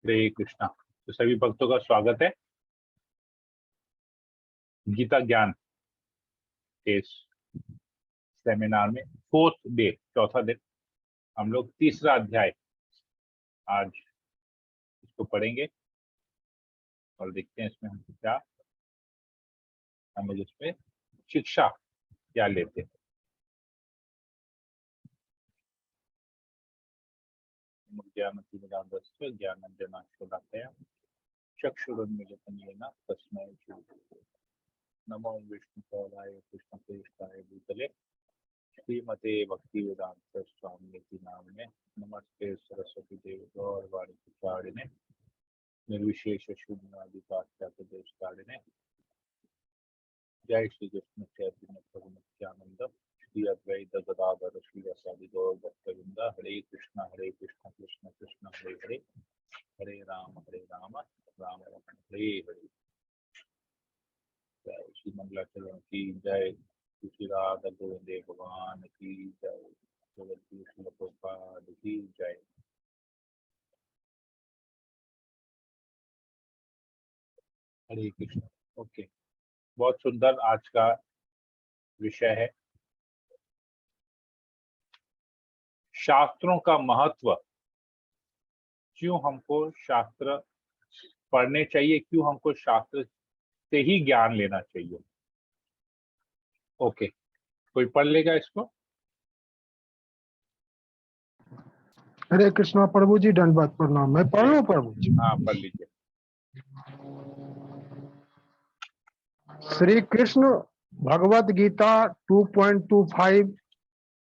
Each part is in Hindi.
हरे कृष्णा। तो सभी भक्तों का स्वागत है गीता ज्ञान के इस सेमिनार में। फोर्थ डे, चौथा दिन, हम लोग तीसरा अध्याय आज इसको पढ़ेंगे और देखते हैं इसमें हम क्या, हम लोग इसमें शिक्षा क्या लेते हैं। ज्ञानंजनाशलाकया चक्षुरुन्मीलितं येन तस्मै नमो विष्णुपादाय कृष्णप्रेष्ठाय भूतले श्रीमते भक्तिवेदांत स्वामी नामिने नमस्ते सरस्वती देव गौरवाणी प्रचारिणे निर्विशेष शून्यादिपाश्चात्यदेशकारिणे जय श्री कृष्ण चैतन्य प्रभु नित्यानंद श्री अद्वैत गदाधर श्रीवासादि गौर भक्तवृंद। हरे कृष्ण कृष्ण कृष्ण हरे हरे, हरे राम राम हरे हरे। जय श्री मंगलाचरण की जय, श्री राधा गोविंद भगवान की जय, जगत प्रभुपाद की जय। हरे कृष्ण। ओके, बहुत सुंदर आज का विषय है शास्त्रों का महत्व। क्यों हमको शास्त्र पढ़ने चाहिए, क्यों हमको शास्त्र से ही ज्ञान लेना चाहिए। ओके, कोई पढ़ लेगा इसको। हरे कृष्णा प्रभु जी, दंडवत प्रणाम। मैं पढ़ लूं प्रभु जी? हाँ, पढ़ लीजिए। श्री कृष्ण भगवत गीता 2.25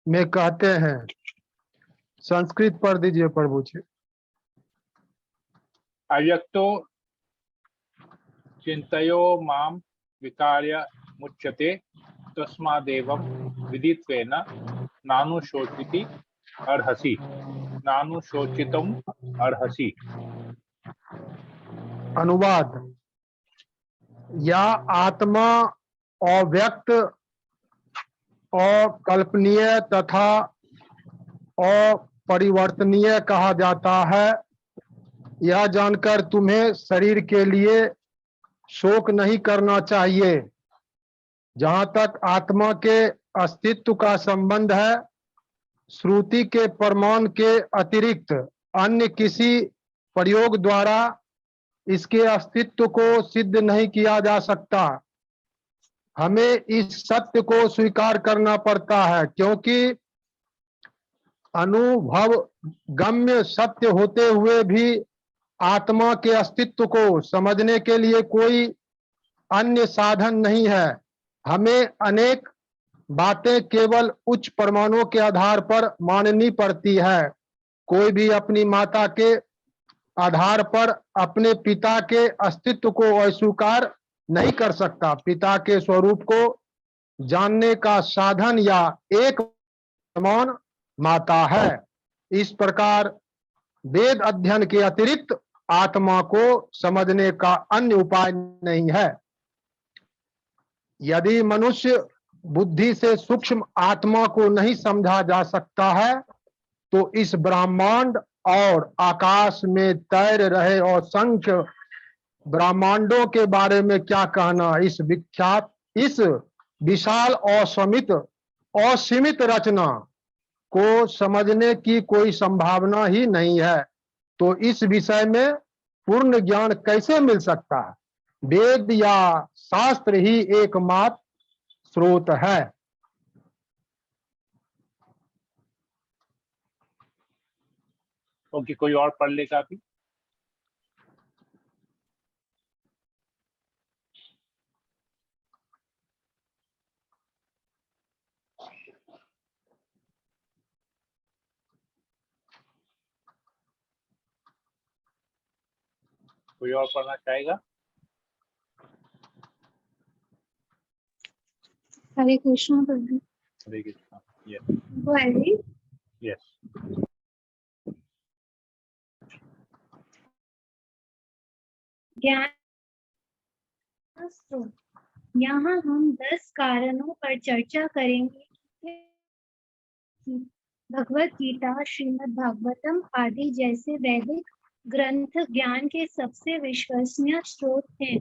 में कहते हैं, संस्कृत पढ़ दीजिए प्रभु जी। अव्यक्तो चिंतयो माम विकार्य मुच्यते तस्मादेवं विदित्वेन नानुशोचिति अर्हसि, नानुशोचितुम अर्हसि। अनुवाद: या आत्मा अव्यक्त, अकल्पनीय तथा अपरिवर्तनीय कहा जाता है। यह जानकर तुम्हें शरीर के लिए शोक नहीं करना चाहिए। जहाँ तक आत्मा के अस्तित्व का संबंध है, श्रुति के प्रमाण के अतिरिक्त अन्य किसी प्रयोग द्वारा इसके अस्तित्व को सिद्ध नहीं किया जा सकता। हमें इस सत्य को स्वीकार करना पड़ता है, क्योंकि अनुभव गम्य सत्य होते हुए भी आत्मा के अस्तित्व को समझने के लिए कोई अन्य साधन नहीं है। हमें अनेक बातें केवल उच्च प्रमाणों के आधार पर माननी पड़ती है। कोई भी अपनी माता के आधार पर अपने पिता के अस्तित्व को अस्वीकार नहीं कर सकता। पिता के स्वरूप को जानने का साधन या एक प्रमाण माता है। इस प्रकार वेद अध्ययन के अतिरिक्त आत्मा को समझने का अन्य उपाय नहीं है। यदि मनुष्य बुद्धि से सूक्ष्म आत्मा को नहीं समझा जा सकता है, तो इस ब्रह्मांड और आकाश में तैर रहे असंख्य ब्रह्मांडों के बारे में क्या कहना। इस विशाल असीमित रचना को समझने की कोई संभावना ही नहीं है। तो इस विषय में पूर्ण ज्ञान कैसे मिल सकता है? वेद या शास्त्र ही एकमात्र स्रोत है। ओके, कोई और पढ़ लेगा अभी। कोई और पढ़ना चाहेगा? हरे कृष्ण प्रभु। हरे कृष्णा। यस। ज्ञान यहाँ हम 10 कारणों पर चर्चा करेंगे कि भगवत गीता, श्रीमद् भागवतम आदि जैसे वैदिक ग्रंथ ज्ञान के सबसे विश्वसनीय स्रोत हैं।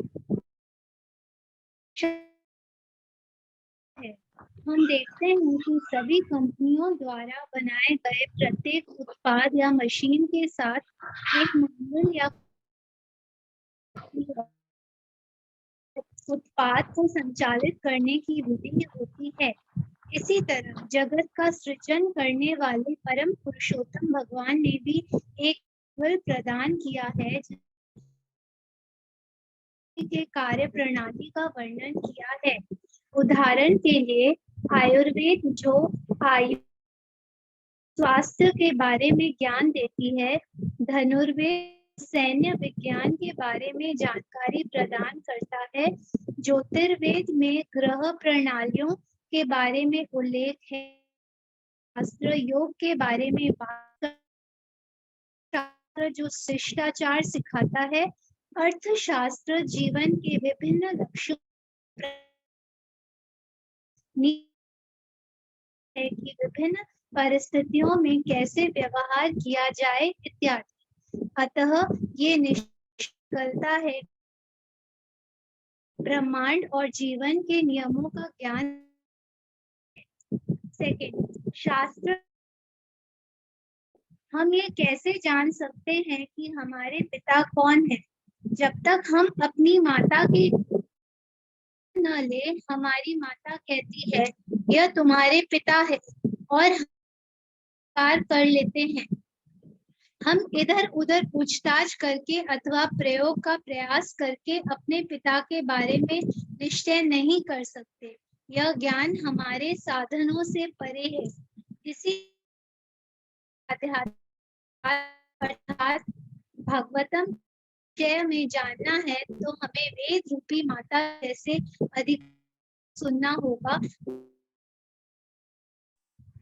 हम देखते हैं कि सभी कंपनियों द्वारा बनाए गए प्रत्येक उत्पाद या मशीन के साथ एक मैनुअल या उत्पाद को संचालित करने की विधि होती है। इसी तरह जगत का सृजन करने वाले परम पुरुषोत्तम भगवान ने भी एक बल प्रदान किया है के कार्य प्रणाली का वर्णन किया है। उदाहरण के लिए आयुर्वेद जो आयु स्वास्थ्य के बारे में ज्ञान देती है, धनुर्वेद सैन्य विज्ञान के बारे में जानकारी प्रदान करता है, ज्योतिर्वेद में ग्रह प्रणालियों के बारे में उल्लेख है, शास्त्र योग के बारे में बात, जो शिष्टाचार सिखाता है, अर्थशास्त्र जीवन के विभिन्न लक्ष्यों है कि विभिन्न परिस्थितियों में कैसे व्यवहार किया जाए इत्यादि। अतः ये निष्कलता है ब्रह्मांड और जीवन के नियमों का ज्ञान। सेकंड, शास्त्र। हम ये कैसे जान सकते हैं कि हमारे पिता कौन है? जब तक हम अपनी माता की न ले, हमारी माता कहती है यह तुम्हारे पिता है और पार कर लेते हैं। हम इधर उधर पूछताछ करके अथवा प्रयोग का प्रयास करके अपने पिता के बारे में निश्चय नहीं कर सकते। यह ज्ञान हमारे साधनों से परे है। इसी अर्थात भगवतम विषय में जानना है तो हमें वेद रूपी माता जैसे अधिक सुनना होगा।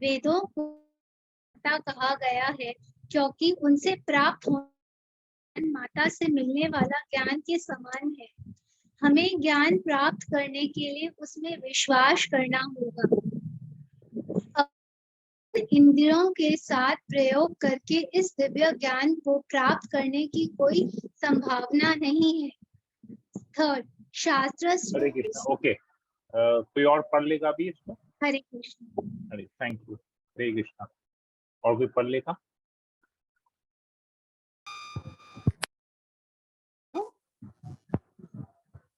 वेदों को माता कहा गया है क्योंकि उनसे प्राप्त होने माता से मिलने वाला ज्ञान के समान है। हमें ज्ञान प्राप्त करने के लिए उसमें विश्वास करना होगा। इंद्रियों के साथ प्रयोग करके इस दिव्य ज्ञान को प्राप्त करने की कोई संभावना नहीं है। थर्ड, शास्त्र। हरे कृष्णा। ओके, कोई और पढ़ लेगा अभी इसको? हरे कृष्ण। हरे, थैंक यू। हरे कृष्णा। और कोई पढ़ लेगा?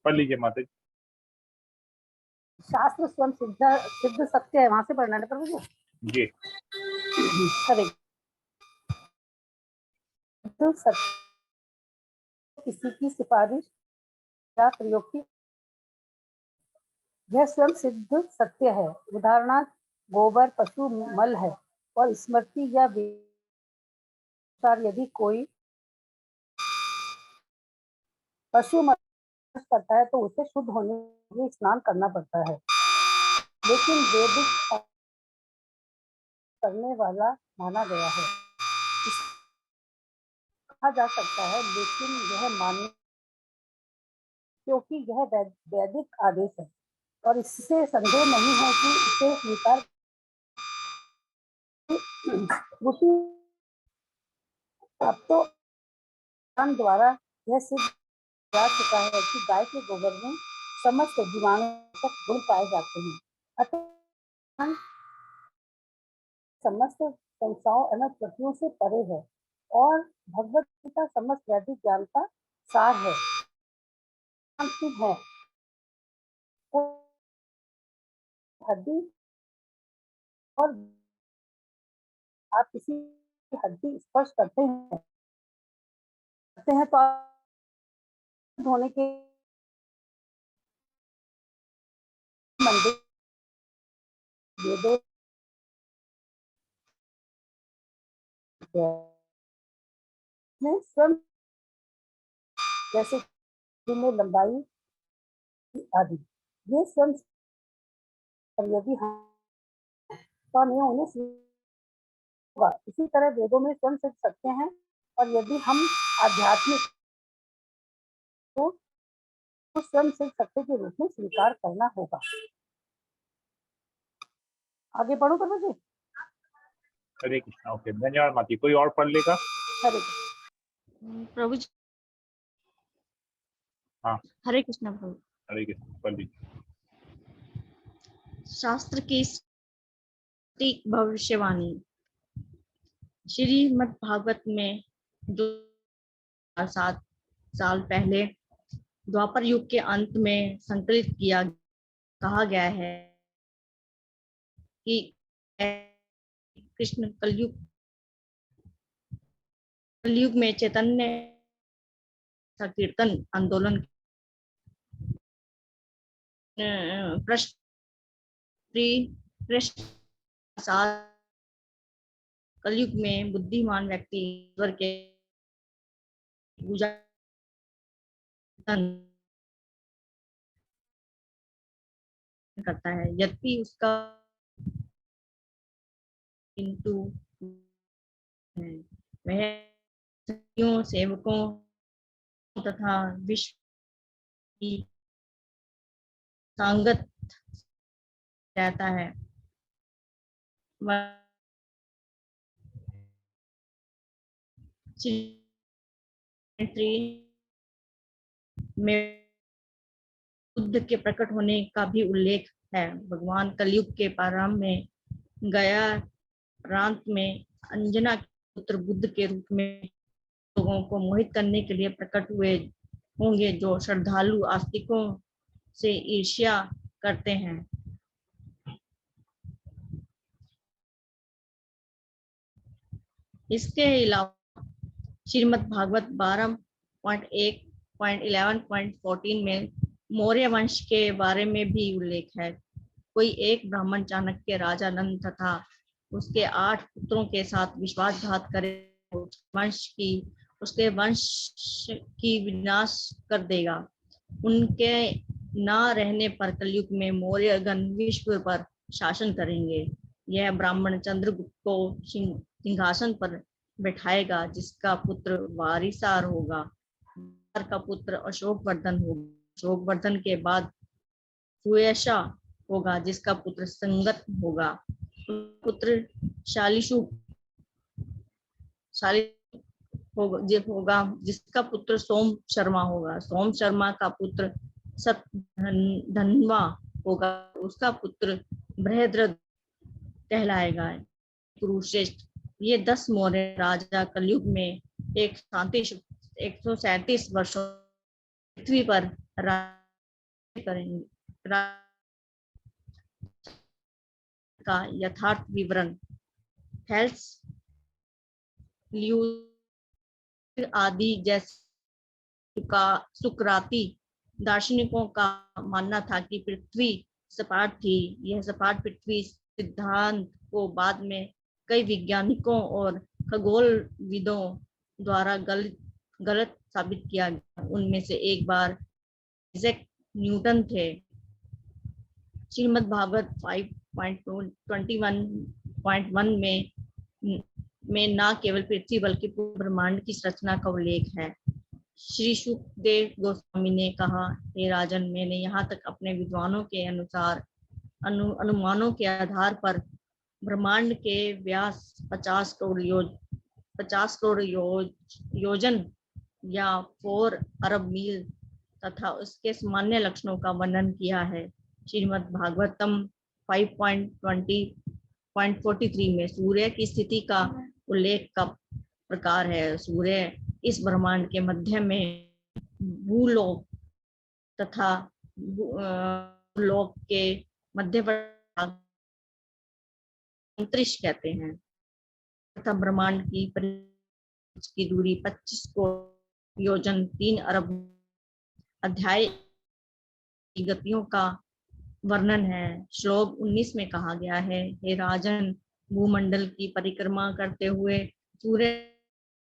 पढ़ लीजिए माता जी। शास्त्र स्वयं सिद्ध सत्य है, वहां से पढ़ना है प्रभु जी। हरे सत्य किसी की सिफारिश या प्रयोग की, यह स्वयं सिद्ध सत्य है। उदाहरणार्थ गोबर पशु मल है और स्मृति या विचार यदि कोई पशु मल करता है तो उसे शुद्ध होने के लिए स्नान करना पड़ता है, लेकिन वैदिक करने वाला माना गया है। कहा जा सकता है, लेकिन यह मान्य क्योंकि यह वैदिक आदेश है और इससे संदेह नहीं है कि इसे स्वीकार त्रुटि। अब तो द्वारा यह सिद्ध जा चुका है कि गाय के गोबर में समस्त जीवाणु तक गुण पाए जाते हैं, अतः समस्त संस्थाओं एवं त्रुटियों से परे है और भगवत गीता समस्त वैदिक ज्ञान का सार है। है हड्डी और आप किसी हड्डी स्पर्श करते हैं तो धोने के मंदिर स्वयं जैसे में लंबाई आदि, ये स्वयं यदि हम तो नहीं उन्हें होगा। इसी तरह वेदों में स्वयं सिद्ध सकते हैं और यदि हम आध्यात्मिक तो स्वयं सिद्ध सत्य के रूप में स्वीकार करना होगा। आगे बढ़ो प्रभु जी। हरे कृष्णा। ओके, धन्यवाद माती। कोई और पढ़ लेगा? हरे प्रभु जी। हाँ। हरे कृष्ण प्रभु। हरे कृष्ण। पंडित शास्त्र की सटीक भविष्यवाणी। श्रीमद् भागवत में 7 साल पहले द्वापर युग के अंत में संकलित कहा गया है कि कृष्ण कलयुग में चैतन्य कीर्तन आंदोलन कलयुग में बुद्धिमान व्यक्ति ईश्वर के पूजा करता है, यद्यपि उसका किंतु वह सेवकों तथा विश्व की सांगत रहता है। में बुद्ध के प्रकट होने का भी उल्लेख है। भगवान कलयुग के प्रारंभ में गया प्रांत में अंजना के पुत्र बुद्ध के रूप में लोगों को मोहित करने के लिए प्रकट हुए होंगे, जो श्रद्धालु आस्तिकों से ईर्ष्या करते हैं। इसके अलावा श्रीमद् भागवत 12.1.11.14 में मौर्य वंश के बारे में भी उल्लेख है। कोई एक ब्राह्मण चाणक्य राजा नंद तथा उसके 8 पुत्रों के साथ विश्वासघात करे, उसके वंश की विनाश कर देगा। उनके न रहने पर कलयुग में मौर्यगण विश्व पर शासन करेंगे। यह ब्राह्मण चंद्रगुप्त को सिंहासन पर बैठाएगा, जिसका पुत्र वारिसार होगा। का पुत्र अशोकवर्धन होगा। अशोकवर्धन के बाद सुयशा होगा, जिसका पुत्र संगत होगा। पुत्र शालिशु होगा, जिसका पुत्र सोम शर्मा होगा। सोम शर्मा का पुत्र सतधन्वा होगा, उसका पुत्र बृहद्रथ कहलाएगा। कुरुश्रेष्ठ ये 10 मौर्य राजा कलयुग में 137 वर्षों पृथ्वी पर राज्य करेंगे। का यथार्थ विवरण हेल्स आदि जैसे सुकराती दार्शनिकों का मानना था कि पृथ्वी सपाट थी। यह सपाट पृथ्वी सिद्धांत को बाद में कई वैज्ञानिकों और खगोलविदों द्वारा गलत साबित किया गया। उनमें से एक बार आइजैक न्यूटन थे। श्रीमद् भागवत 5.21.1 में न केवल पृथ्वी बल्कि पूर्ण ब्रह्मांड की रचना का उल्लेख है। श्री सुखदेव गोस्वामी ने कहा, हे राजन, मैंने यहाँ तक अपने विद्वानों के अनुसार अनुमानों के आधार पर ब्रह्मांड के व्यास 50 करोड़ योजन या 4 अरब मील तथा उसके सामान्य लक्षणों का वर्णन किया है। श्रीमद् भागवतम 5.20.43 में सूर्य की स्थिति का उल्लेख का प्रकार है। सूर्य इस ब्रह्मांड के मध्य में भूलोक तथा लोक के मध्य अंतरिक्ष कहते हैं तथा ब्रह्मांड की दूरी 25 करोड़ योजन 3 अरब अध्याय की गतियों का वर्णन है। श्लोक 19 में कहा गया है, हे राजन, भूमंडल की परिक्रमा करते हुए सूर्य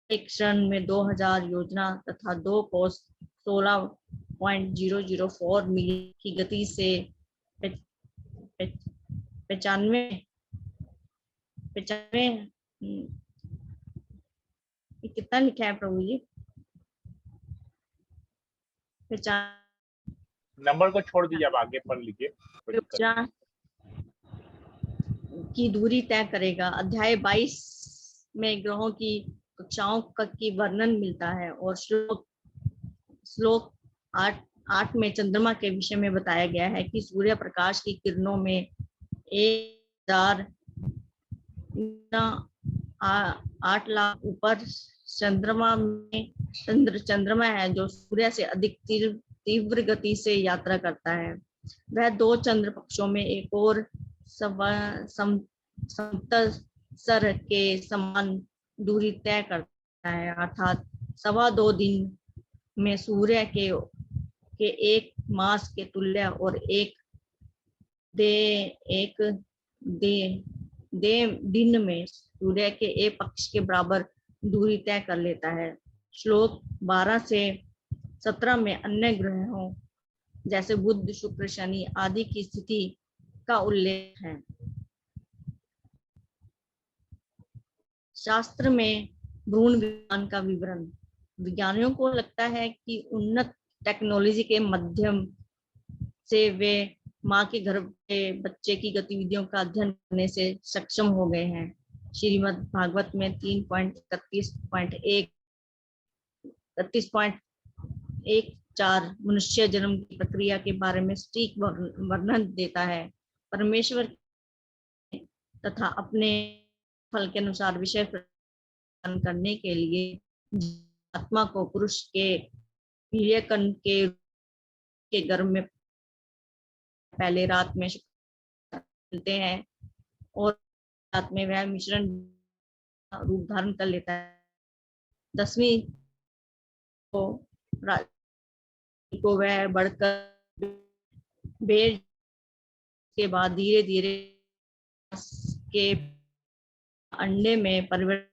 एक क्षण में 2000 योजना तथा 2 कोस 16.004 मील की गति से 95 कितना लिखा है प्रभु जी? 95 नंबर को छोड़ दीजिए, आप आगे पढ़ लीजिए। की दूरी तय करेगा। अध्याय 22 में ग्रहों की कक्षाओं का की वर्णन मिलता है। और श्लोक 8 में चंद्रमा के विषय में बताया गया है कि सूर्य प्रकाश की किरणों में 8 लाख ऊपर चंद्रमा में चंद्रमा है जो सूर्य से अधिक तीव्र गति से यात्रा करता है। वह 2 चंद्र पक्षों में एक और समतल के समान दूरी तय करता है, अर्थात 2.25 दिन में सूर्य के एक मास के तुल्य और एक दिन में सूर्य के एक पक्ष के बराबर दूरी तय कर लेता है। श्लोक 12 से 17 में अन्य ग्रहों जैसे बुध, शुक्र, शनि आदि की स्थिति का उल्लेख है। शास्त्र में भ्रूण विज्ञान का विवरण। विज्ञानियों को लगता है कि उन्नत टेक्नोलॉजी के माध्यम से वे माँ के गर्भ के बच्चे की गतिविधियों का अध्ययन करने से सक्षम हो गए हैं। श्रीमद् भागवत में 3.31.14 मनुष्य जन्म की प्रक्रिया के बारे में सटीक वर्णन देता है। परमेश्वर तथा अपने फल के अनुसार विषय प्रदान करने के लिए आत्मा को पुरुष के वीर्यकण के गर्भ में पहले रात में मिलते हैं और रात में वह मिश्रण रूप धारण कर लेता है। 10वीं को वह बढ़कर बेर के बाद धीरे धीरे के अंडे में परिवर्तन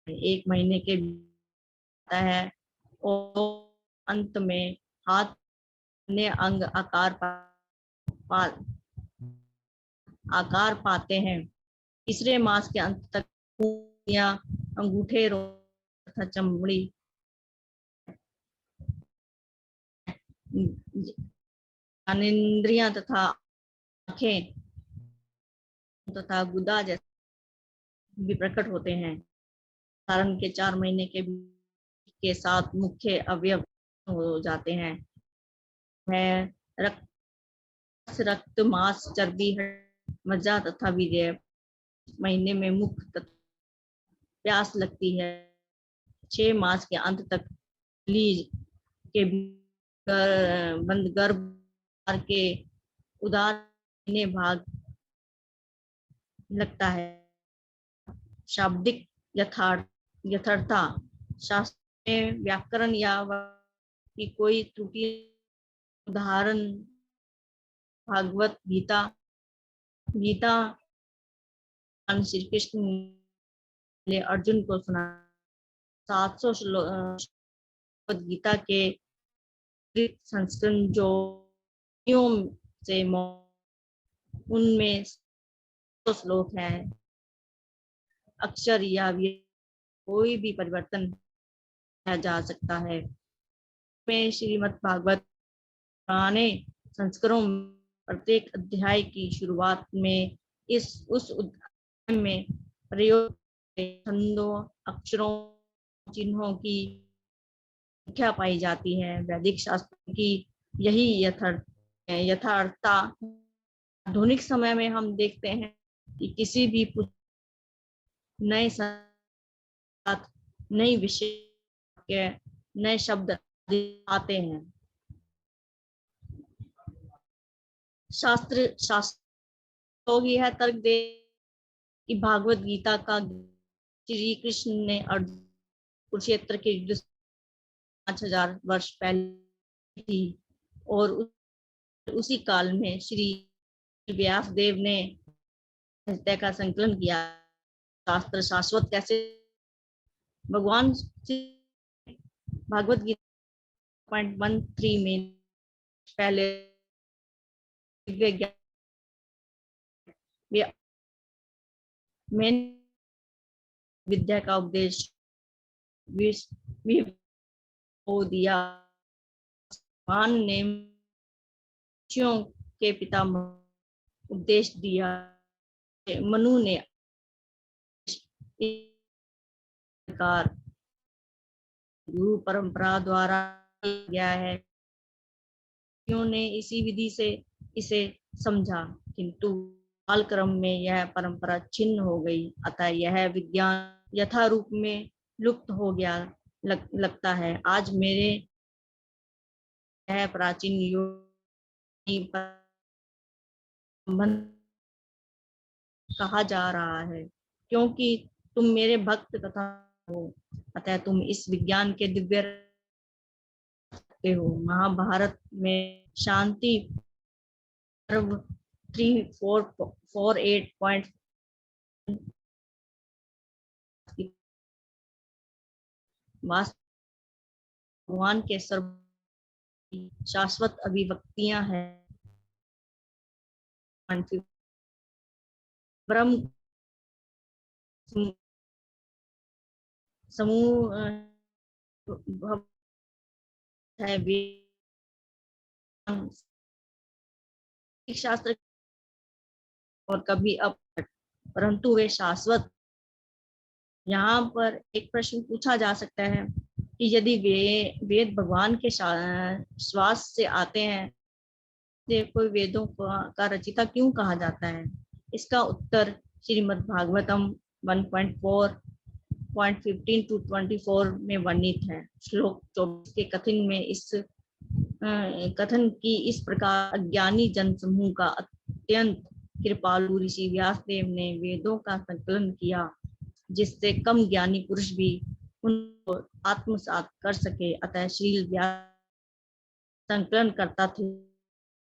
1 महीने के होता है और अंत में हाथ अन्य अंग आकार पाते हैं। तीसरे मास के अंत तक या अंगूठे तथा चमड़ी ज्ञानेंद्रियां तथा आंखें तथा गुदा जैसे भी प्रकट होते हैं। धारण के 4 महीने के साथ मुख्य अवयव हो जाते हैं। वह रक्त, मांस, चर्बी, मज्जा तथा वीर्य। महीने में मुख प्यास लगती है। 6 मास के अंत तक के बंद गर्भ के उदार भाग लगता है। शाब्दिक यथार्थता। शास्त्र में व्याकरण या की कोई त्रुटि। उदाहरण भागवत गीता श्री कृष्ण ने अर्जुन को सुना। 700 श्लोक गीता के संस्करण जो से उनमें श्लोक है। अक्षर या कोई भी परिवर्तन किया जा सकता है। में श्रीमद् भागवत पुराने संस्करणों में प्रत्येक अध्याय की शुरुआत में उस अध्याय में प्रयोग छंदों, अक्षरों, चिन्हों की संख्या पाई जाती है। वैदिक शास्त्र की यही यथार्थता आधुनिक समय में हम देखते हैं कि किसी भी नए नई विषय के नए शब्द आते हैं। शास्त्र लोग यह तर्क दे कि भागवत गीता का श्री कृष्ण ने कुरुक्षेत्र के युद्ध 5000 वर्ष पहले थी और उसी काल में श्री व्यास देव ने साहित्य का संकलन किया। शास्त्र शाश्वत कैसे? भगवान भागवत गीता 0.13 में पहले में विद्या का उपदेश को दिया। भगवान ने के पिता उपदेश दिया। मनु ने कार गुरु परंपरा द्वारा किया गया है। ने इसी विधि से इसे समझा, किंतु कालक्रम में यह परंपरा छिन्न हो गई, अतः यह विज्ञान यथारूप में लुप्त हो गया लगता है। आज मेरे यह प्राचीन युग कहा जा रहा है, क्योंकि तुम मेरे भक्त तथा हो, अतः तुम इस विज्ञान के दिव्य हो। महाभारत में शांति पर्व 3448 भगवान के सर्व शाश्वत अभिव्यक्तियां हैं। ब्रह्म समूह है, शास्त्र और कभी परंतु वे शाश्वत। यहाँ पर एक प्रश्न पूछा जा सकता है कि यदि वेद भगवान के श्वास से आते हैं, तो कोई वेदों का रचिता क्यों कहा जाता है? इसका उत्तर श्रीमद् भागवतम 1.4.15 to 24 में वर्णित है। श्लोक 24 के कथन की इस प्रकार अज्ञानी जन समूह का अत्यंत कृपालु ऋषि व्यासदेव ने वेदों का संकलन किया, जिससे कम ज्ञानी पुरुष भी उनको आत्मसात कर सके। अतः श्री व्यास संकलन करता थे,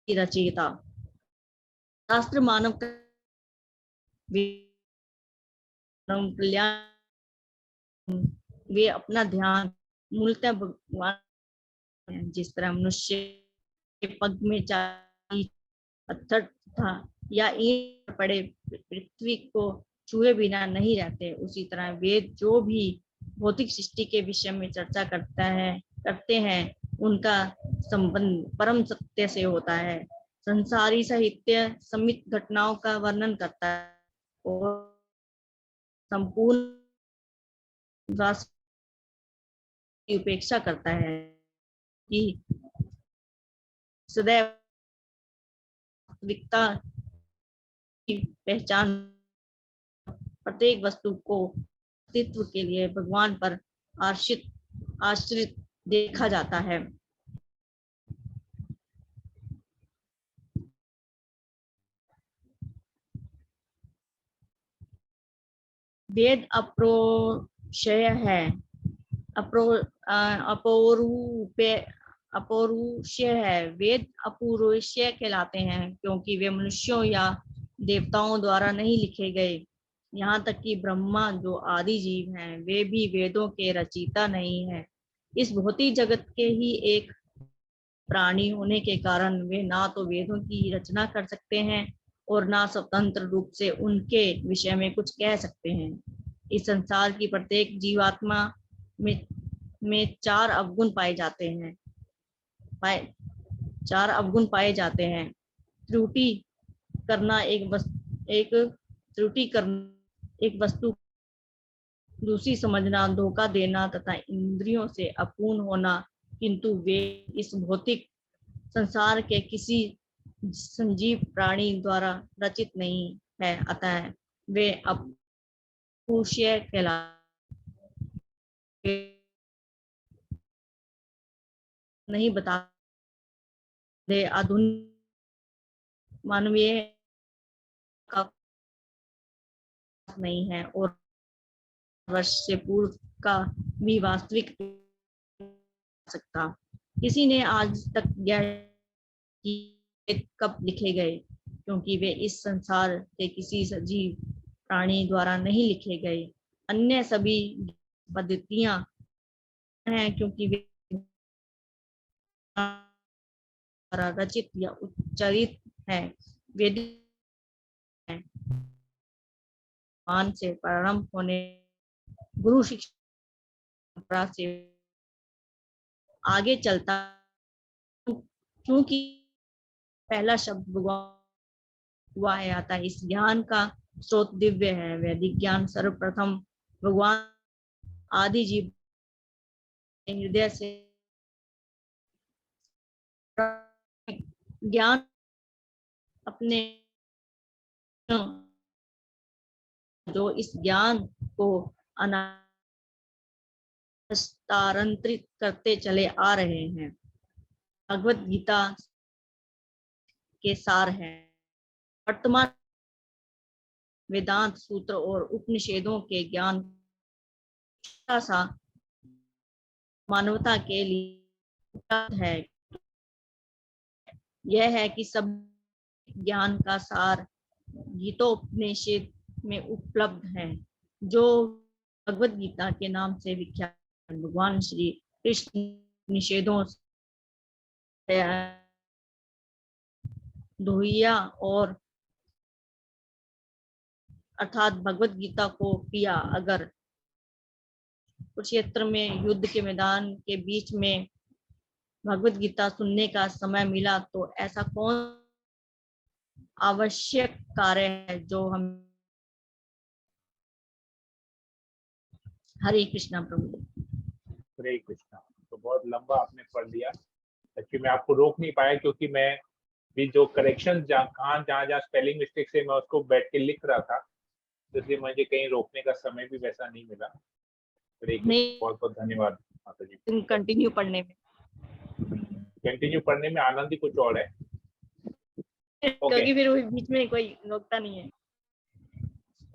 रचयिता। शास्त्र मानव कल्याण, वे अपना ध्यान मूलतः भगवान, जिस तरह मनुष्य के पग में पत्थर था या ईंट पड़े पृथ्वी को छुए बिना नहीं रहते, उसी तरह वेद जो भी भौतिक सृष्टि के विषय में चर्चा करते हैं, उनका संबंध परम सत्य से होता है। संसारी साहित्य समित घटनाओं का वर्णन करता है और संपूर्ण की उपेक्षा करता है कि सदैव वास्तविकता की पहचान प्रत्येक वस्तु को अस्तित्व के लिए भगवान पर आश्रित देखा जाता है। वेद अपौरुषेय है, अपौरुषेय है। वेद अपौरुषेय कहलाते हैं क्योंकि वे मनुष्यों या देवताओं द्वारा नहीं लिखे गए। यहाँ तक कि ब्रह्मा जो आदि जीव हैं, वे भी वेदों के रचयिता नहीं है। इस भौतिक जगत के ही एक प्राणी होने के कारण वे ना तो वेदों की रचना कर सकते हैं और ना स्वतंत्र रूप से उनके विषय में कुछ कह सकते हैं। इस संसार की प्रत्येक जीवात्मा में चार अवगुण पाए जाते हैं। त्रुटि करना एक वस्तु दूसरी समझना, धोखा देना तथा इंद्रियों से अपूर्ण होना, किंतु वे इस भौतिक संसार के किसी संजीव प्राणी द्वारा रचित नहीं है, अतः वे अपौरुषेय कहलाते नहीं बता दे। आधुनिक मानवीय का नहीं है और वर्ष से पूर्व का भी वास्तविक सकता। किसी ने आज तक यह कब लिखे गए, क्योंकि वे इस संसार के किसी सजीव प्राणी द्वारा नहीं लिखे गए। अन्य सभी पद्धतियां हैं क्योंकि वे रचित या उच्चारित है। वेदिक मान से प्रारंभ होने गुरु शिक्षा से आगे चलता, क्योंकि पहला शब्द भगवान हुआ है, आता इस ज्ञान का स्रोत दिव्य है। वैदिक ज्ञान सर्वप्रथम भगवान आदि जीव हृदय से ज्ञान अपने जो इस ज्ञान को हस्तांतरित करते चले आ रहे हैं, भगवत गीता के सार है। वर्तमान वेदांत सूत्र और उपनिषदों के ज्ञान सा मानवता के लिए है। यह है कि सब ज्ञान का सार गीतोपनिषद में उपलब्ध है, जो भगवत गीता के नाम से विख्यात भगवान श्री कृष्ण निषेधों से धोइया और अर्थात भगवत गीता को पिया। अगर कुरुक्षेत्र में युद्ध के मैदान के बीच में भगवत गीता सुनने का समय मिला तो ऐसा कौन आवश्यक कार्य है जो हम। हरे कृष्णा प्रभु। हरे कृष्णा। तो बहुत लंबा आपने पढ़ लिया, एक्चुअली मैं आपको रोक नहीं पाया क्योंकि मैं भी जो करेक्शन जहाँ जहाँ स्पेलिंग मिस्टेक से मैं उसको बैठ के लिख रहा था, इसलिए मुझे कहीं रोकने का समय भी वैसा नहीं मिला। बहुत बहुत धन्यवाद माता जी। कंटिन्यू पढ़ने में आनंद ही कुछ और है, क्योंकि फिर बीच में कोई रोकता नहीं है।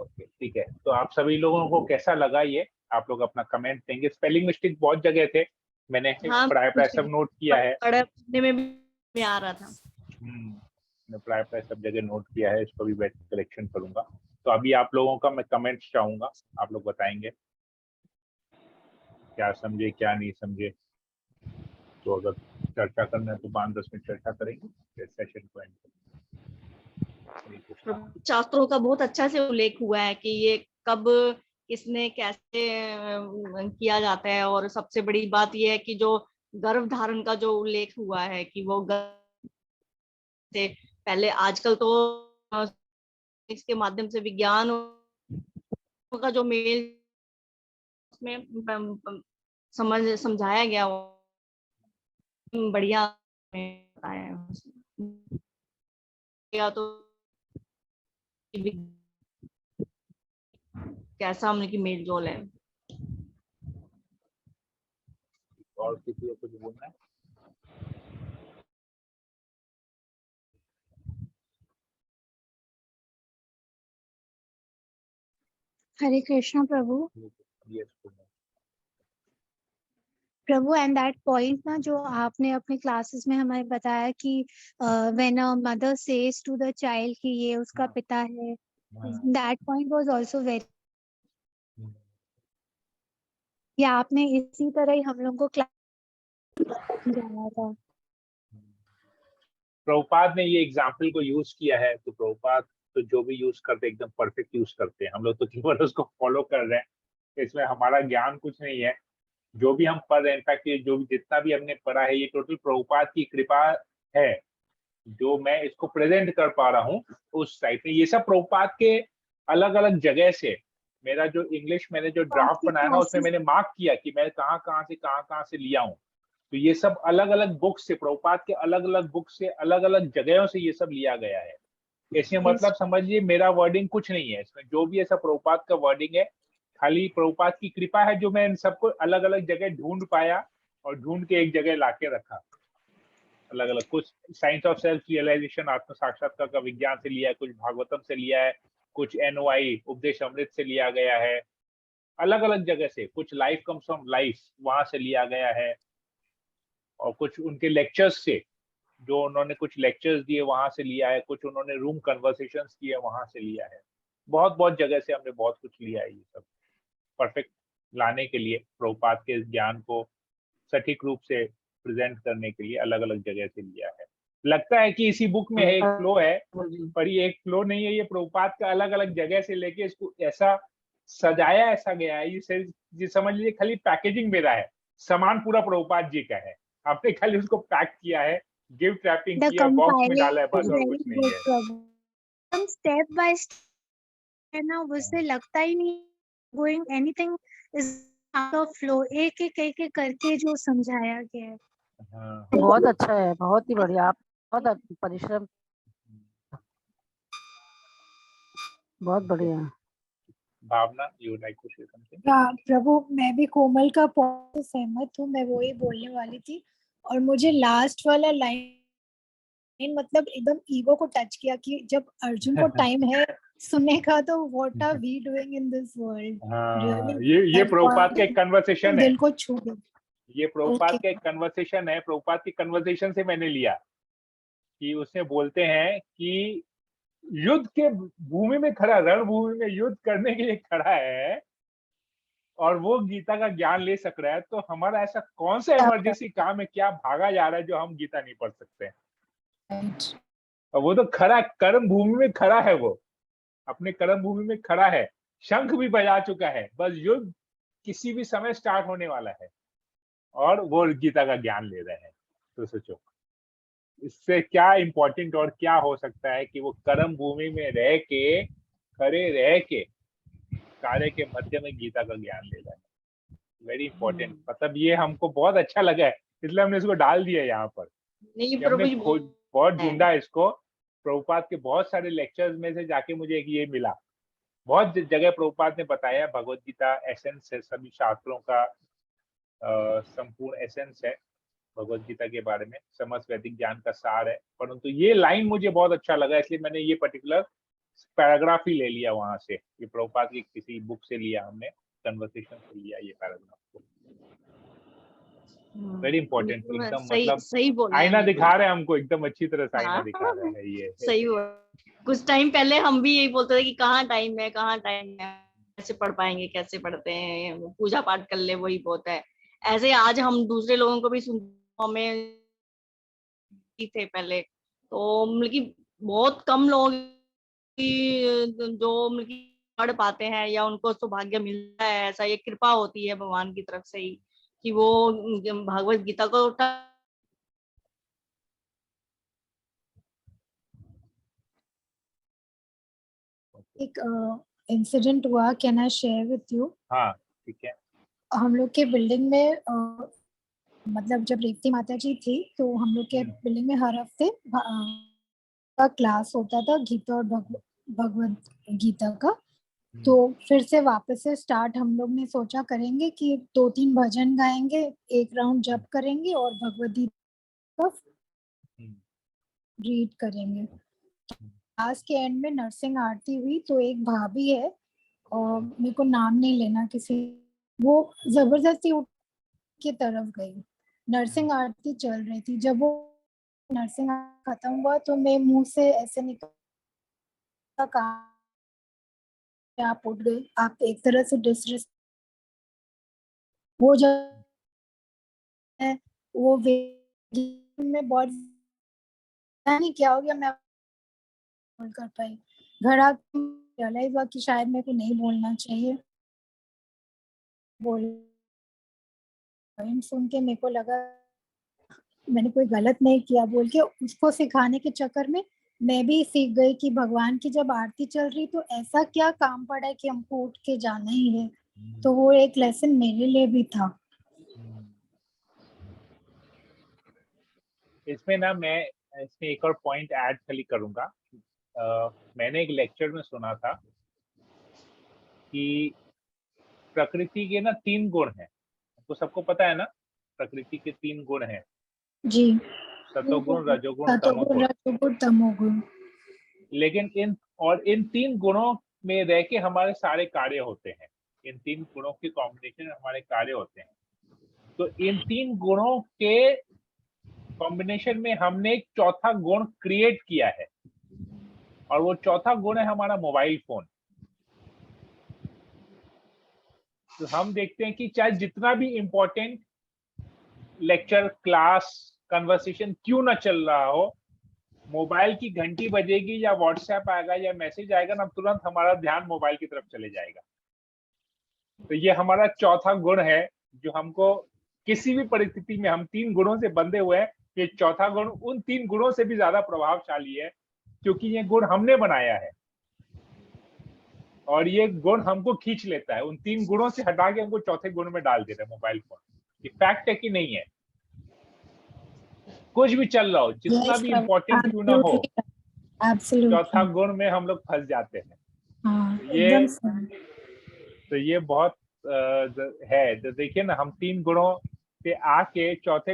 ओके ठीक है। तो आप सभी लोगों को कैसा लगा ये, आप लोग अपना कमेंट देंगे। स्पेलिंग मिस्टेक बहुत जगह थे, मैंने प्राय सब नोट किया है, पढ़ने में भी आ रहा था। मैं प्राय सब जगह नोट किया है, इसको भी बैठ करेक्शन करूंगा। तो अभी आप लोगों का मैं कमेंट्स चाहूंगा, आप लोग बताएंगे क्या समझे क्या नहीं समझे। तो अगर चर्चा करना है तो 5-10 मिनट चर्चा करेंगे, सेशन को एंड करेंगे। शास्त्रों का बहुत अच्छा से उल्लेख हुआ है कि ये कब किसने कैसे किया जाता है, और सबसे बड़ी बात यह है कि जो गर्भ धारण का जो उल्लेख हुआ है कि वो से पहले, आजकल तो इसके माध्यम से विज्ञान का जो मेल उसमें समझाया गया, बढ़िया बताया तो कैसा हमने की मेल जोल है। और किसी को कुछ बोलना है? Hare Krishna Prabhu. Yes, Prabhu, and that point ना जो आपने अपने क्लासेस में हमें बताया कि when a mother says to the child कि ये उसका पिता है, that point was also very, या आपने इसी तरह ही हम लोग को क्लास समझाया था। प्रभुपाद ने ये एग्जाम्पल को यूज किया है, तो प्रभुपाद तो जो भी यूज करते एकदम परफेक्ट यूज करते हैं, हम लोग तो केवल उसको फॉलो कर रहे हैं, इसमें हमारा ज्ञान कुछ नहीं है। जो भी हम पढ़ रहे हैं, इनफैक्ट ये जो भी जितना भी हमने पढ़ा है ये टोटल प्रभुपाद की कृपा है, जो मैं इसको प्रेजेंट कर पा रहा हूँ उस साइट में। ये सब प्रभुपाद के अलग अलग जगह से, मेरा जो इंग्लिश मैंने जो ड्राफ्ट बनाया ना उसमें मैंने मार्क किया कि मैं कहाँ कहाँ से लिया हूँ। तो ये सब अलग अलग बुक से, प्रभुपाद के अलग अलग बुक से, अलग अलग जगहों से ये सब लिया गया है। इसमें मतलब समझिए मेरा वर्डिंग कुछ नहीं है, इसमें जो भी ऐसा प्रभुपाद का वर्डिंग है खाली प्रभुपाद की कृपा है, जो मैं इन सबको अलग अलग जगह ढूंढ पाया और ढूंढ के एक जगह लाके रखा। अलग अलग कुछ साइंस ऑफ सेल्फ रियलाइजेशन, आत्म साक्षात्कार का विज्ञान से लिया है, कुछ भागवतम से लिया है, कुछ NOI उपदेश अमृत से लिया गया है, अलग अलग जगह से। कुछ लाइफ कम्स फ्रॉम लाइफ वहां से लिया गया है, और कुछ उनके लेक्चर्स से, जो उन्होंने कुछ लेक्चर्स दिए वहां से लिया है, कुछ उन्होंने रूम कन्वर्सेशंस किए वहां से लिया है। बहुत बहुत जगह से हमने बहुत कुछ लिया है। ये सब परफेक्ट लाने के लिए, प्रभुपाद के ज्ञान को सटीक रूप से प्रेजेंट करने के लिए अलग अलग जगह से लिया है। लगता है कि इसी बुक में एक फ्लो है, पर ये एक फ्लो नहीं है, ये प्रभुपाद का अलग अलग जगह से लेके इसको ऐसा सजाया ऐसा गया है। ये समझ लीजिए खाली पैकेजिंग मेरा है, सामान पूरा प्रभुपाद जी का है, आपने खाली उसको पैक किया है, गिफ्ट रैपिंग किया, बॉक्स में डाला है, बस और कुछ नहीं है। हम स्टेप बाय स्टेप है ना, उससे लगता ही नहीं गोइंग एनीथिंग इज तो फ्लो एक एक करके जो समझाया गया है। हाँ, बहुत अच्छा है, बहुत ही बढ़िया। आप बहुत परिश्रम, बहुत बढ़िया। Bhavna, you like to say something? Prabhu, मैं भी कोमल का पॉइंट से सहमत हूँ, मैं वही बोलने वाली थी। और मुझे लास्ट वाला लाइन मतलब एकदम ईगो को टच किया कि जब अर्जुन को टाइम है सुनने का, तो what are we doing in this world. हाँ, ये प्रभुपाद का एक कन्वर्सेशन है, दिल को छू गया। ये प्रभुपाद Okay. का एक कन्वर्सेशन है, प्रभुपाद की कन्वर्सेशन से मैंने लिया कि उसने बोलते हैं कि युद्ध के भूमि में खड़ा, रणभूमि में युद्ध करने के लिए खड़ा है और वो गीता का ज्ञान ले सक रहा है, तो हमारा ऐसा कौन सा इमरजेंसी काम है, क्या भागा जा रहा है जो हम गीता नहीं पढ़ सकते हैं? Right. और वो तो खड़ा, कर्म भूमि में खड़ा है, वो अपने कर्म भूमि में खड़ा है, शंख भी बजा चुका है, बस युद्ध किसी भी समय स्टार्ट होने वाला है और वो गीता का ज्ञान ले रहे हैं। तो सोचो इससे क्या इंपॉर्टेंट और क्या हो सकता है कि वो कर्म भूमि में रह के, खड़े रह के कार्य के मध्य में गीता का ज्ञान ले रहा है। वेरी इंपॉर्टेंट, मतलब ये हमको बहुत अच्छा लगा है, इसलिए हमने इसको डाल दिया यहाँ पर। नहीं कि हमने प्रभु जी, खोज बहुत ढूंढा इसको, प्रभुपाद के बहुत सारे लेक्चर्स में से जाके मुझे एक ये मिला। बहुत जगह प्रभुपाद ने बताया भगवत गीता एसेंस है, सभी शास्त्रों का संपूर्ण एसेंस है भगवत गीता के बारे में, समस्त वैदिक ज्ञान का सार है। परंतु ये लाइन मुझे बहुत अच्छा लगा, इसलिए मैंने ये पर्टिकुलर पैराग्राफ ही ले लिया वहां से, ये प्रभुपाद की किसी बुक से लिया, हमने कन्वर्सेशन से लिया ये पैराग्राफ को। वेरी इंपॉर्टेंट, एकदम सही मतलब सही बोले आईना हैं दिखा रहे हैं हमको, एकदम अच्छी तरह से आईना हाँ, दिखा रहे हैं ये। सही बोल। कुछ टाइम पहले हम भी यही बोलते थे कि कहाँ टाइम है, कहाँ टाइम है, कैसे पढ़ पाएंगे, कैसे पढ़ते हैं, पूजा पाठ कर ले वही बहुत है। ऐसे आज हम दूसरे लोगों को भी हमें थे पहले, तो मतलब कि बहुत कम लोग जो मतलब कि पढ़ पाते हैं या उनको सौभाग्य मिलता है, ऐसा ये कृपा होती है भगवान की तरफ से ही कि वो भगवत गीता को एक इंसिडेंट हुआ, can I share with you? हाँ ठीक है। हम लोग के बिल्डिंग में मतलब जब रेवती माता जी थी, तो हम लोग के बिल्डिंग में हर हफ्ते का क्लास होता था गीता और भगवत गीता का। तो फिर से वापस से स्टार्ट हम लोग ने सोचा करेंगे कि 2-3 भजन गाएंगे, एक राउंड जप करेंगे और भगवत गीता रीड करेंगे। क्लास के एंड में नरसिंह आरती हुई, तो एक भाभी है और मेरे को नाम नहीं लेना किसी, वो जबरदस्ती उठ की तरफ गई। नरसिंह आरती चल रही थी, जब वो नरसिंह खत्म हुआ तो मैं मुंह से ऐसे निकला, आप उठ गए, आप एक तरह से डिसरिस्पेक्ट। वो जब वो में बहुत नहीं क्या हो गया, मैं बोल कर पाई। घर आके रियलाइज हुआ कि शायद मेरे को नहीं बोलना चाहिए। बोल सुन के मेरे को लगा मैंने कोई गलत नहीं किया, बोल के उसको सिखाने के चक्कर में मैं भी सीख गई कि भगवान की जब आरती चल रही तो ऐसा क्या काम पड़ा है कि हमको उठ के जाना ही है। तो वो एक लेसन मेरे लिए भी था। इसमें ना मैं इसमें एक और पॉइंट ऐड खाली करूंगा। मैंने एक लेक्चर में सुना था कि प्रकृति के ना 3 गुण हैं, तो सबको पता है ना प्रकृति के 3 गुण हैं, जी, सतोगुण, रजोगुण, सतोगुण, तमोगुण। रजोगुण, तमोगुण। लेकिन इन 3 गुणों में रह के हमारे सारे कार्य होते हैं, इन 3 गुणों के कॉम्बिनेशन में हमारे कार्य होते हैं। तो इन 3 गुणों के कॉम्बिनेशन में हमने एक चौथा गुण क्रिएट किया है, और वो चौथा गुण है हमारा मोबाइल फोन। तो हम देखते हैं कि चाहे जितना भी इंपॉर्टेंट लेक्चर, क्लास, कन्वर्सेशन क्यों ना चल रहा हो, मोबाइल की घंटी बजेगी या व्हाट्सएप आएगा या मैसेज आएगा ना, तुरंत हमारा ध्यान मोबाइल की तरफ चले जाएगा। तो ये हमारा चौथा गुण है जो हमको किसी भी परिस्थिति में, हम 3 गुणों से बंधे हुए हैं, ये चौथा गुण उन 3 गुणों से भी ज्यादा प्रभावशाली है क्योंकि ये गुण हमने बनाया है। और ये गुण हमको खींच लेता है, उन 3 गुणों से हटा के हमको चौथे गुण में डाल देता है मोबाइल फोन। ये फैक्ट है कि नहीं है? कुछ भी चल रहा हो, जितना भी इम्पोर्टेंट क्यों ना हो, चौथा गुण में हम लोग फंस जाते हैं। हाँ, ये एकदम सही। तो ये बहुत है। तो देखिए ना, हम 3 गुणों से आके चौथे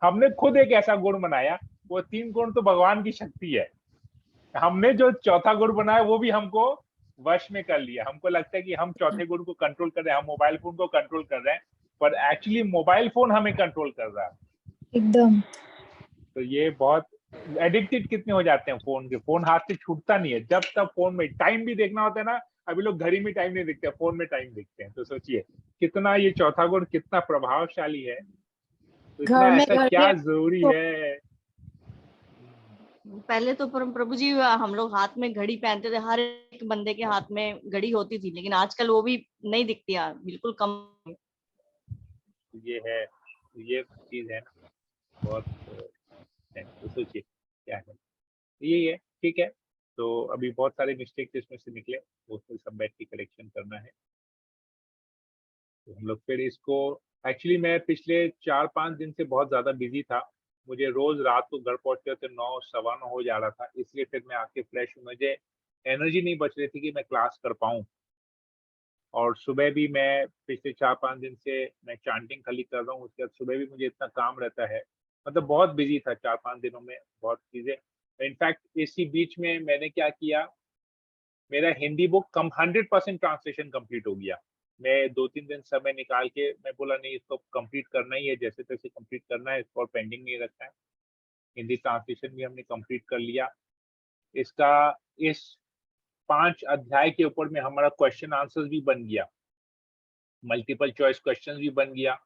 हमने खुद एक ऐसा गुण बनाया। वो 3 गुण तो भगवान की शक्ति है। हमने जो चौथा गुण बनाया वो भी हमको वश में कर लिया। हमको लगता है कि हम चौथे गुण को कंट्रोल कर रहे हैं, हम मोबाइल फोन को कंट्रोल कर रहे हैं, पर एक्चुअली मोबाइल फोन हमें कंट्रोल कर रहा है। एकदम। तो ये बहुत एडिक्टेड कितने हो जाते हैं फोन के। फोन हाथ से छूटता नहीं है, जब तक फोन में टाइम भी देखना होता है ना, अभी लोग घड़ी में टाइम नहीं देखते, फोन में टाइम देखते हैं। तो सोचिए कितना ये चौथा गुण कितना प्रभावशाली है। तो इतना घर में ऐसा क्या जरूरी है। पहले तो प्रभु जी हम लोग हाथ में घड़ी पहनते थे, हर एक बंदे के हाथ में घड़ी होती थी, लेकिन आजकल वो भी नहीं दिखती है, बिल्कुल कम। ये है, ये चीज है ना, बहुत है। तो सोचिए क्या है, यही है। ठीक है, तो अभी बहुत सारे मिस्टेक्स इसमें से निकले, वो सब बैठ के करेक्शन करना है। तो हम लोग फिर इसको, एक्चुअली मैं पिछले 4-5 दिन से बहुत ज्यादा बिजी था। मुझे रोज रात को घर पहुंचते होते 9, 9:15 हो जा रहा था, इसलिए फिर मैं आके फ्रेश हूँ। मुझे एनर्जी नहीं बच रही थी कि मैं क्लास कर पाऊँ। और सुबह भी मैं पिछले 4-5 दिन से मैं चांटिंग खाली कर रहा हूँ, उसके बाद सुबह भी मुझे इतना काम रहता है, मतलब बहुत बिजी था 4-5 दिनों में, बहुत चीजें। इनफैक्ट इसी बीच में मैंने क्या किया, मेरा हिंदी बुक कम 100% ट्रांसलेशन कंप्लीट हो गया। मैं 2-3 दिन समय निकाल के मैं बोला नहीं, इसको कंप्लीट करना ही है, जैसे तैसे कंप्लीट करना है, इसको और पेंडिंग नहीं रखना है। हिंदी ट्रांसलेशन भी हमने कंप्लीट कर लिया। इसका इस 5 अध्याय के ऊपर में हमारा क्वेश्चन आंसर भी बन गया, मल्टीपल चॉइस क्वेश्चन भी बन गया,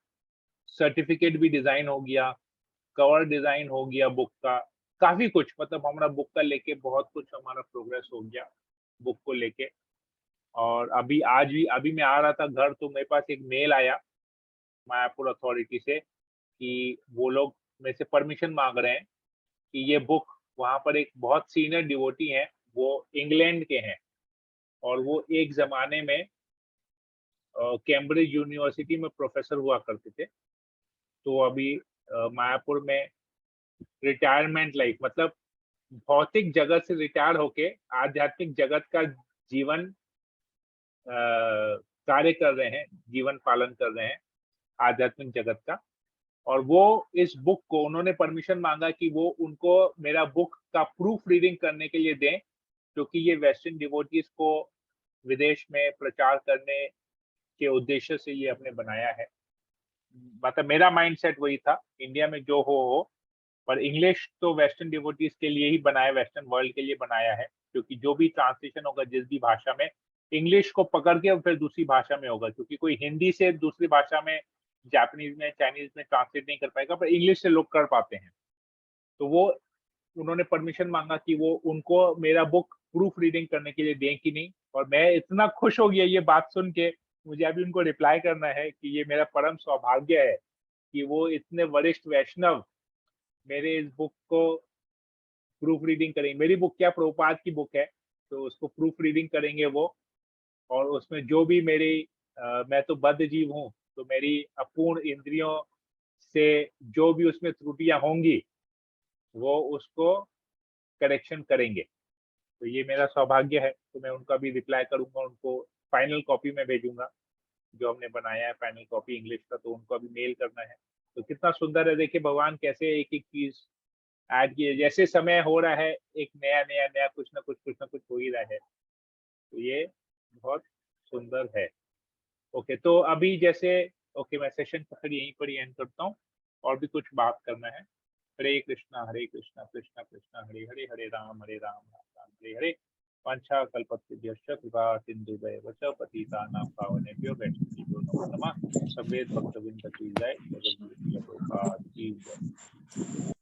सर्टिफिकेट भी डिजाइन हो गया, कवर डिजाइन हो गया बुक का, काफी कुछ, मतलब हमारा बुक का लेके बहुत कुछ हमारा प्रोग्रेस हो गया बुक को लेके। और अभी आज भी, अभी मैं आ रहा था घर तो मेरे पास एक मेल आया मायापुर अथॉरिटी से कि वो लोग मेरे से परमिशन मांग रहे हैं कि ये बुक, वहां पर एक बहुत सीनियर डिवोटी हैं, वो इंग्लैंड के हैं और वो एक जमाने में कैम्ब्रिज यूनिवर्सिटी में प्रोफेसर हुआ करते थे। तो अभी मायापुर में रिटायरमेंट लाइफ, मतलब भौतिक जगत से रिटायर होके आध्यात्मिक जगत का जीवन कार्य कर रहे हैं, जीवन पालन कर रहे हैं आध्यात्मिक जगत का। और वो इस बुक को उन्होंने परमिशन मांगा कि वो उनको मेरा बुक का प्रूफ रीडिंग करने के लिए दें, क्योंकि ये वेस्टर्न डिवोटीज को विदेश में प्रचार करने के उद्देश्य से ये हमने बनाया है। मतलब मेरा माइंडसेट वही था, इंडिया में जो हो, पर इंग्लिश तो वेस्टर्न डिवोटीज के लिए ही बनाया, वेस्टर्न वर्ल्ड के लिए बनाया है, क्योंकि जो भी ट्रांसलेशन होगा जिस भी भाषा में, इंग्लिश को पकड़ के फिर दूसरी भाषा में होगा, क्योंकि कोई हिंदी से दूसरी भाषा में, जापानीज में, चाइनीज में ट्रांसलेट नहीं कर पाएगा, पर इंग्लिश से लोग कर पाते हैं। तो वो उन्होंने परमिशन मांगा कि वो उनको मेरा बुक प्रूफ रीडिंग करने के लिए दें कि नहीं। और मैं इतना खुश हो गया ये बात सुन के, मुझे अभी उनको रिप्लाई करना है कि ये मेरा परम सौभाग्य है कि वो इतने वरिष्ठ वैष्णव मेरे इस बुक को प्रूफ रीडिंग करेंगे। मेरी बुक क्या, प्रभुपाद की बुक है, तो उसको प्रूफ रीडिंग करेंगे वो। और उसमें जो भी मेरी मैं तो बद्ध जीव हूँ, तो मेरी अपूर्ण इंद्रियों से जो भी उसमें त्रुटियां होंगी वो उसको करेक्शन करेंगे। तो ये मेरा सौभाग्य है। तो मैं उनका भी रिप्लाई करूंगा, उनको फाइनल कॉपी में भेजूंगा जो हमने बनाया है, फाइनल कॉपी इंग्लिश का, तो उनको अभी मेल करना है। तो कितना सुंदर है, देखिए भगवान कैसे एक एक चीज ऐड किए, जैसे समय हो रहा है एक नया नया नया कुछ ना कुछ हो ही रहा है। तो ये बहुत सुंदर है। ओके, तो अभी जैसे, ओके मैं सेशन को फिर यहीं पर ही एंड करता हूँ, और भी कुछ बात करना है। हरे कृष्णा कृष्णा कृष्णा हरे हरे, हरे राम राम राम हरे हरे। वाञ्छा कल्पतरुभ्यश्च कृपा सिन्धुभ्येव च पतितानां पावनेभ्यो वैष्णवेभ्यो नमो नमः। सर्वे भक्तवृंद की जय, जगद्गुरु श्रील प्रभुपाद की जय।